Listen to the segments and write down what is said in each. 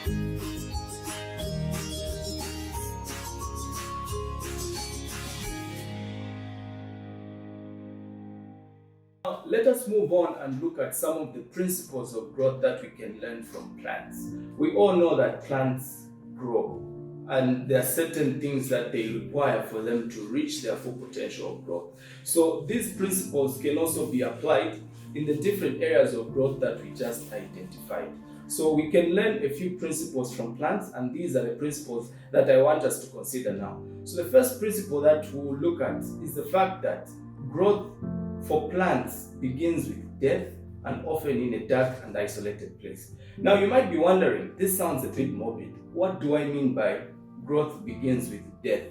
Now, let us move on and look at some of the principles of growth that we can learn from plants. We all know that plants grow, and there are certain things that they require for them to reach their full potential of growth. So these principles can also be applied in the different areas of growth that we just identified. So we can learn a few principles from plants, and these are the principles that I want us to consider now. So the first principle that we'll look at is the fact that growth for plants begins with death, and often in a dark and isolated place. Now you might be wondering, this sounds a bit morbid. What do I mean by growth begins with death?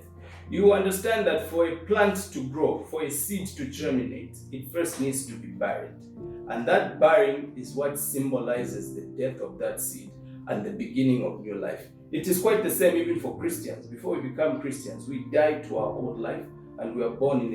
You understand that for a plant to grow, for a seed to germinate, it first needs to be buried. And that burying is what symbolizes the death of that seed and the beginning of new life. It is quite the same even for Christians. Before we become Christians, we die to our old life and we are born in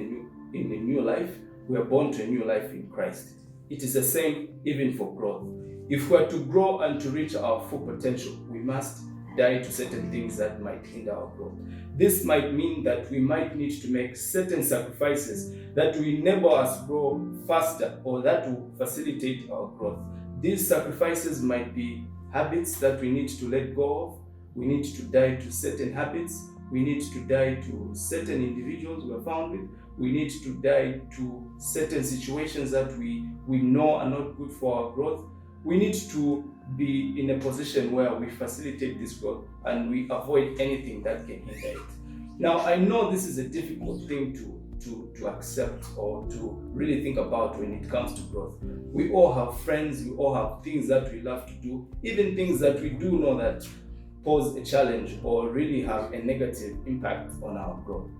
a new life. We are born to a new life in Christ. It is the same even for growth. If we are to grow and to reach our full potential, we must die to certain things that might hinder our growth. This might mean that we might need to make certain sacrifices that will enable us to grow faster or that will facilitate our growth. These sacrifices might be habits that we need to let go of. We need to die to certain habits. We need to die to certain individuals we are found with. We need to die to certain situations that we know are not good for our growth. We need to be in a position where we facilitate this growth and we avoid anything that can hinder it. Now, I know this is a difficult thing to accept or to really think about when it comes to growth. We all have friends, we all have things that we love to do, even things that we do know that pose a challenge or really have a negative impact on our growth.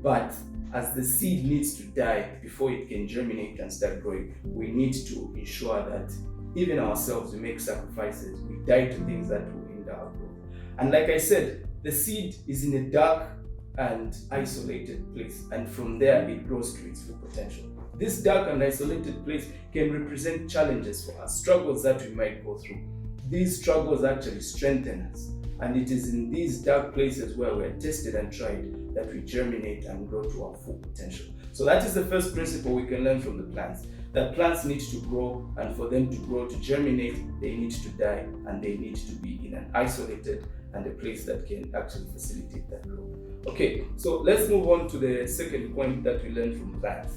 But as the seed needs to die before it can germinate and start growing, we need to ensure that even ourselves, we make sacrifices, we die to things that will hinder our growth. And like I said, the seed is in a dark and isolated place, and from there it grows to its full potential. This dark and isolated place can represent challenges for us, struggles that we might go through. These struggles actually strengthen us, and it is in these dark places where we are tested and tried that we germinate and grow to our full potential. So that is the first principle we can learn from the plants, that plants need to grow, and for them to grow, to germinate, they need to die, and they need to be in an isolated and a place that can actually facilitate that growth. Okay, so let's move on to the second point that we learned from plants.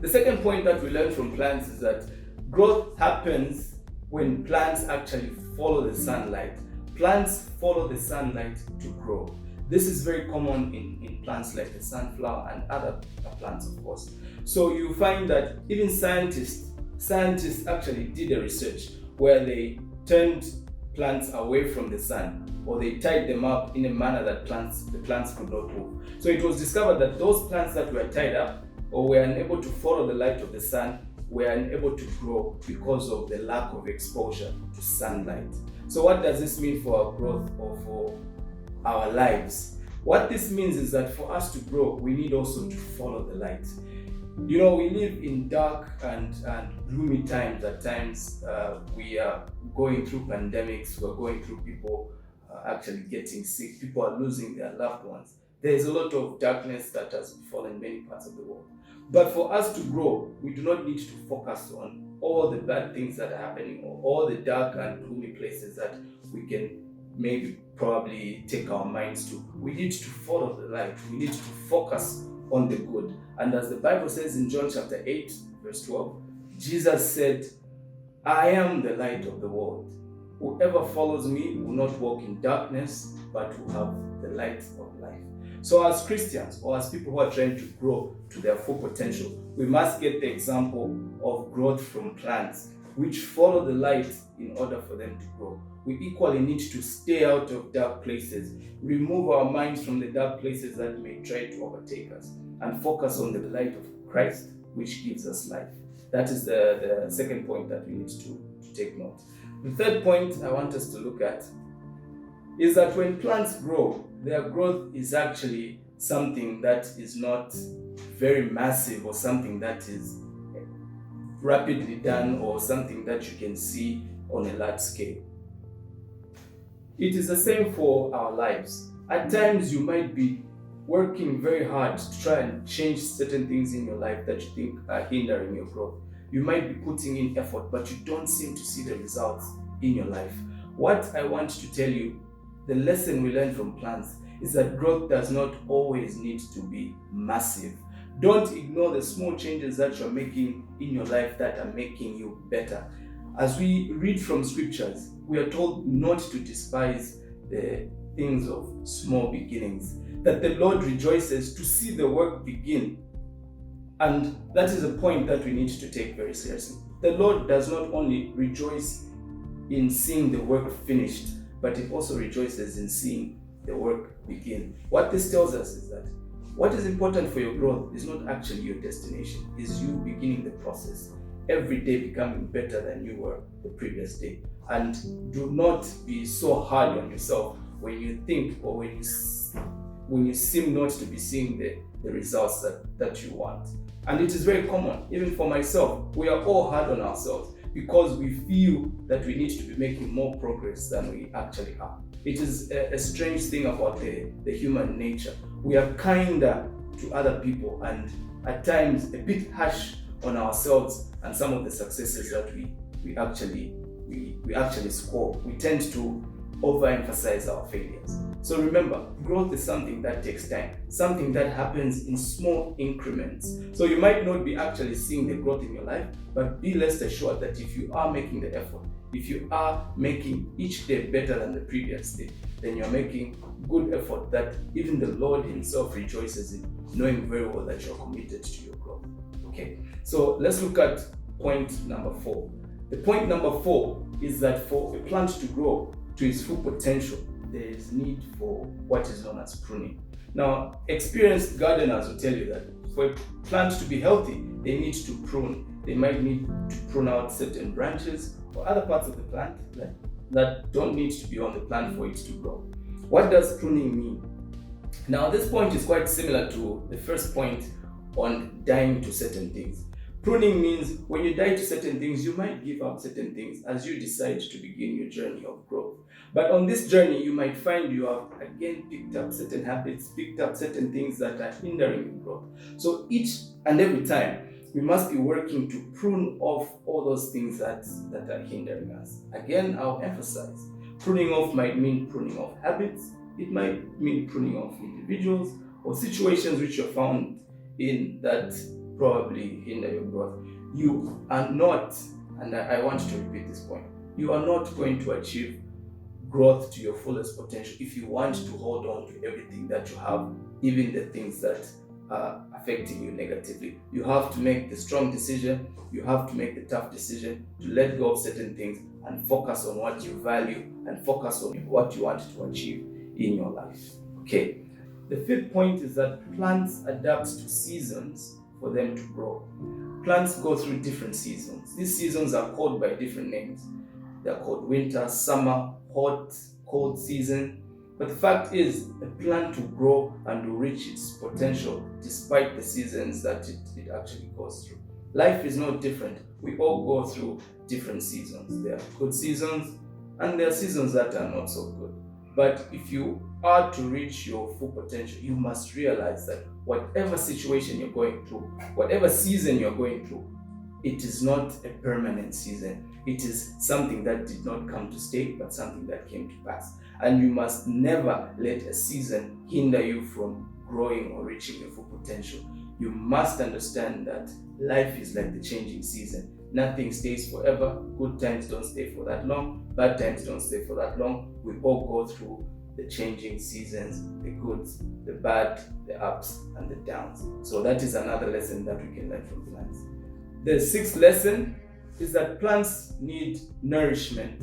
The second point that we learned from plants is that growth happens when plants actually follow the sunlight. Plants follow the sunlight to grow. This is very common in plants like the sunflower and other plants, of course. So you find that even scientists actually did a research where they turned plants away from the sun, or they tied them up in a manner that the plants could not move. So it was discovered that those plants that were tied up or were unable to follow the light of the sun were unable to grow because of the lack of exposure to sunlight. So what does this mean for our growth or for our lives? What this means is that for us to grow, we need also to follow the light. You know, we live in dark and gloomy times. At times, we are going through pandemics, we're going through people actually getting sick, people are losing their loved ones. There is a lot of darkness that has befallen many parts of the world. But for us to grow, we do not need to focus on all the bad things that are happening or all the dark and gloomy places that we can maybe probably take our minds to. We need to follow the light. We need to focus on the good. And as the Bible says in John chapter 8, verse 12, Jesus said, "I am the light of the world. Whoever follows me will not walk in darkness, but will have the light of life." So as Christians, or as people who are trying to grow to their full potential, we must get the example of growth from plants, which follow the light in order for them to grow. We equally need to stay out of dark places, remove our minds from the dark places that may try to overtake us, and focus on the light of Christ, which gives us life. That is the second point that we need to take note. The third point I want us to look at is that when plants grow, their growth is actually something that is not very massive or something that is rapidly done or something that you can see on a large scale. It is the same for our lives. At times you might be working very hard to try and change certain things in your life that you think are hindering your growth. You might be putting in effort, but you don't seem to see the results in your life. What I want to tell you, the lesson we learn from plants, is that growth does not always need to be massive. Don't ignore the small changes that you're making in your life that are making you better. As we read from scriptures, we are told not to despise the things of small beginnings, that the Lord rejoices to see the work begin. And that is a point that we need to take very seriously. The Lord does not only rejoice in seeing the work finished, but He also rejoices in seeing the work begin. What this tells us is that what is important for your growth is not actually your destination, is you beginning the process, every day becoming better than you were the previous day. And do not be so hard on yourself when you think or when you seem not to be seeing the results that you want. And it is very common, even for myself, we are all hard on ourselves because we feel that we need to be making more progress than we actually are. It is a strange thing about the human nature. We are kinder to other people and at times a bit harsh on ourselves and some of the successes that we actually score. We tend to overemphasize our failures. So remember, growth is something that takes time, something that happens in small increments. So you might not be actually seeing the growth in your life, but be rest assured that if you are making the effort, if you are making each day better than the previous day, then you're making good effort that even the Lord Himself rejoices in, knowing very well that you're committed to your growth. Okay, so let's look at point number 4. The point number 4 is that for a plant to grow to its full potential, there is need for what is known as pruning. Now, experienced gardeners will tell you that for a plant to be healthy, they need to prune. They might need to prune out certain branches or other parts of the plant that don't need to be on the plant for it to grow. What does pruning mean? Now, this point is quite similar to the first point on dying to certain things. Pruning means when you die to certain things, you might give up certain things as you decide to begin your journey of growth. But on this journey, you might find you have again picked up certain habits, picked up certain things that are hindering your growth. So each and every time, we must be working to prune off all those things that are hindering us. Again, I'll emphasize, pruning off might mean pruning off habits, it might mean pruning off individuals or situations which you're found in that probably hinder your growth. You are not, and I want to repeat this point, you are not going to achieve growth to your fullest potential if you want to hold on to everything that you have, even the things that are affecting you negatively. You have to make the strong decision, you have to make the tough decision to let go of certain things and focus on what you value and focus on what you want to achieve in your life. Okay. The 5th point is that plants adapt to seasons for them to grow. Plants go through different seasons. These seasons are called by different names. They're called winter, summer, hot, cold season. But the fact is, a plant will grow and will reach its potential despite the seasons that it actually goes through. Life is no different. We all go through different seasons. There are good seasons and there are seasons that are not so good. But if you are to reach your full potential, you must realize that whatever situation you're going through, whatever season you're going through, it is not a permanent season. It is something that did not come to stay, but something that came to pass. And you must never let a season hinder you from growing or reaching your full potential. You must understand that life is like the changing season. Nothing stays forever. Good times don't stay for that long. Bad times don't stay for that long. We all go through the changing seasons, the goods, the bad, the ups and the downs. So that is another lesson that we can learn from plants. The 6th lesson is that plants need nourishment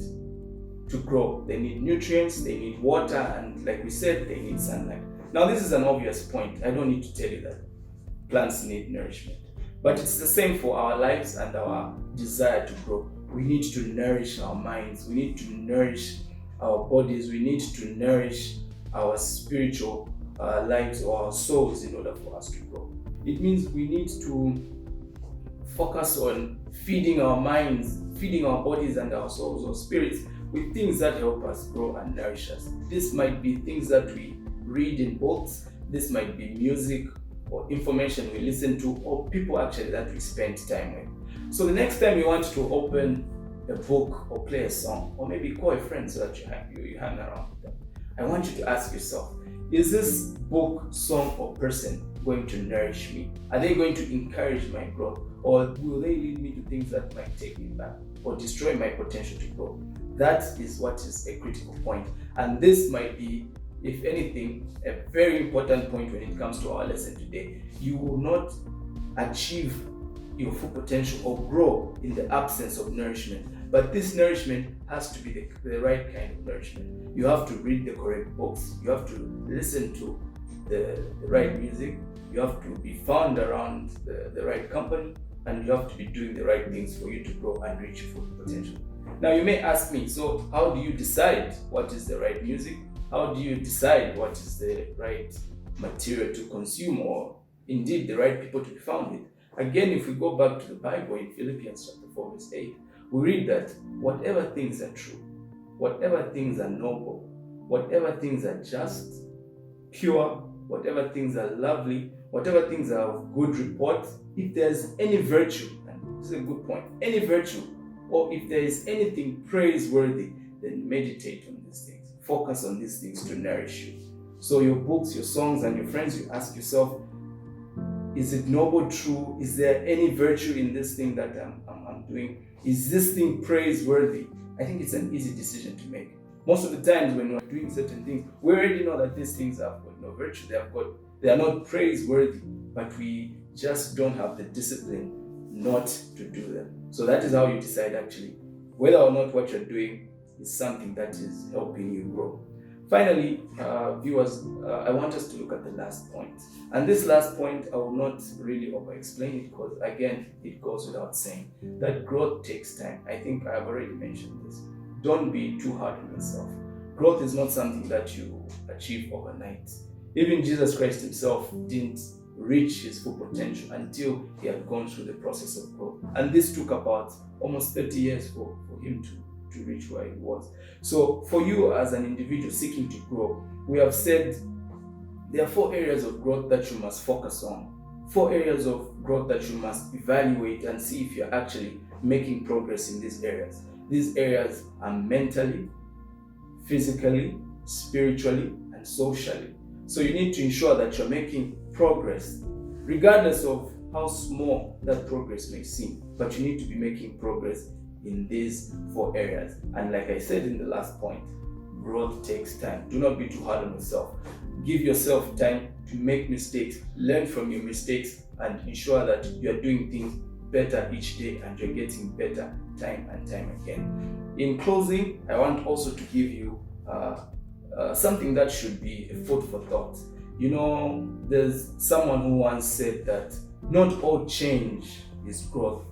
to grow. They need nutrients, they need water, and like we said, they need sunlight. Now this is an obvious point. I don't need to tell you that plants need nourishment. But it's the same for our lives and our desire to grow. We need to nourish our minds. We need to nourish our bodies. We need to nourish our spiritual lives or our souls in order for us to grow. It means we need to focus on feeding our minds, feeding our bodies and our souls or spirits with things that help us grow and nourish us. This might be things that we read in books, this might be music or information we listen to, or people actually that we spend time with. So the next time you want to open a book or play a song, or maybe call a friend so that you hang around with them, I want you to ask yourself, is this book, song, or person going to nourish me? Are they going to encourage my growth? Or will they lead me to things that might take me back or destroy my potential to grow? That is what is a critical point. And this might be, if anything, a very important point when it comes to our lesson today. You will not achieve your full potential or grow in the absence of nourishment. But this nourishment has to be the right kind of nourishment. You have to read the correct books. You have to listen to the right music. You have to be found around the right company. And you have to be doing the right things for you to grow and reach your full potential. Now you may ask me, so how do you decide what is the right music? How do you decide what is the right material to consume, or indeed the right people to be found with? Again, if we go back to the Bible in Philippians chapter 4 verse 8, we read that whatever things are true, whatever things are noble, whatever things are just, pure, whatever things are lovely, whatever things are of good report, if there's any virtue, and this is a good point, any virtue, or if there is anything praiseworthy, then meditate on these things. Focus on these things to nourish you. So your books, your songs, and your friends, you ask yourself, is it noble, true? Is there any virtue in this thing that I'm doing? Is this thing praiseworthy? I think it's an easy decision to make. Most of the times when we're doing certain things, we already know that these things have got no virtue. They are not praiseworthy, but we just don't have the discipline not to do them. So that is how you decide actually whether or not what you're doing is something that is helping you grow. Finally, viewers, I want us to look at the last point. And this last point, I will not really over-explain it because, again, it goes without saying that growth takes time. I think I've already mentioned this. Don't be too hard on yourself. Growth is not something that you achieve overnight. Even Jesus Christ himself didn't reach his full potential until he had gone through the process of growth. And this took about almost 30 years for him to reach where he was. So for you as an individual seeking to grow, we have said there are 4 areas of growth that you must focus on. 4 areas of growth that you must evaluate and see if you're actually making progress in these areas. These areas are mentally, physically, spiritually, and socially. So you need to ensure that you're making progress, regardless of how small that progress may seem. But you need to be making progress in these 4 areas. And like I said in the last point, growth takes time. Do not be too hard on yourself. Give yourself time to make mistakes, learn from your mistakes, and ensure that you are doing things better each day and you're getting better time and time again. In closing, I want also to give you something that should be a food for thought. You know, there's someone who once said that not all change is growth,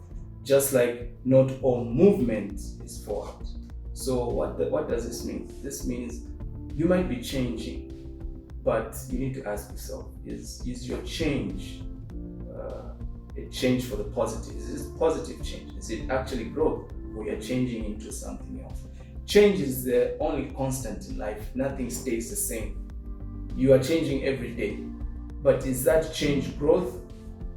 just like not all movement is forward. So what does this mean? This means you might be changing, but you need to ask yourself, is your change a change for the positive? Is it positive change? Is it actually growth, or you're changing into something else? Change is the only constant in life. Nothing stays the same. You are changing every day. But is that change growth,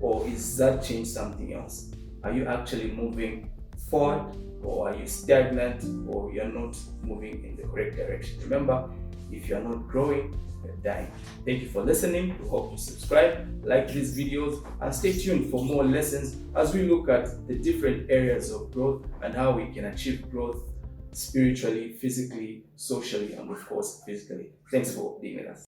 or is that change something else? Are you actually moving forward, or are you stagnant, or you're not moving in the correct direction? Remember, if you're not growing, you're dying. Thank you for listening. We hope you subscribe, like these videos, and stay tuned for more lessons as we look at the different areas of growth and how we can achieve growth spiritually, physically, socially, and of course, physically. Thanks for being with us.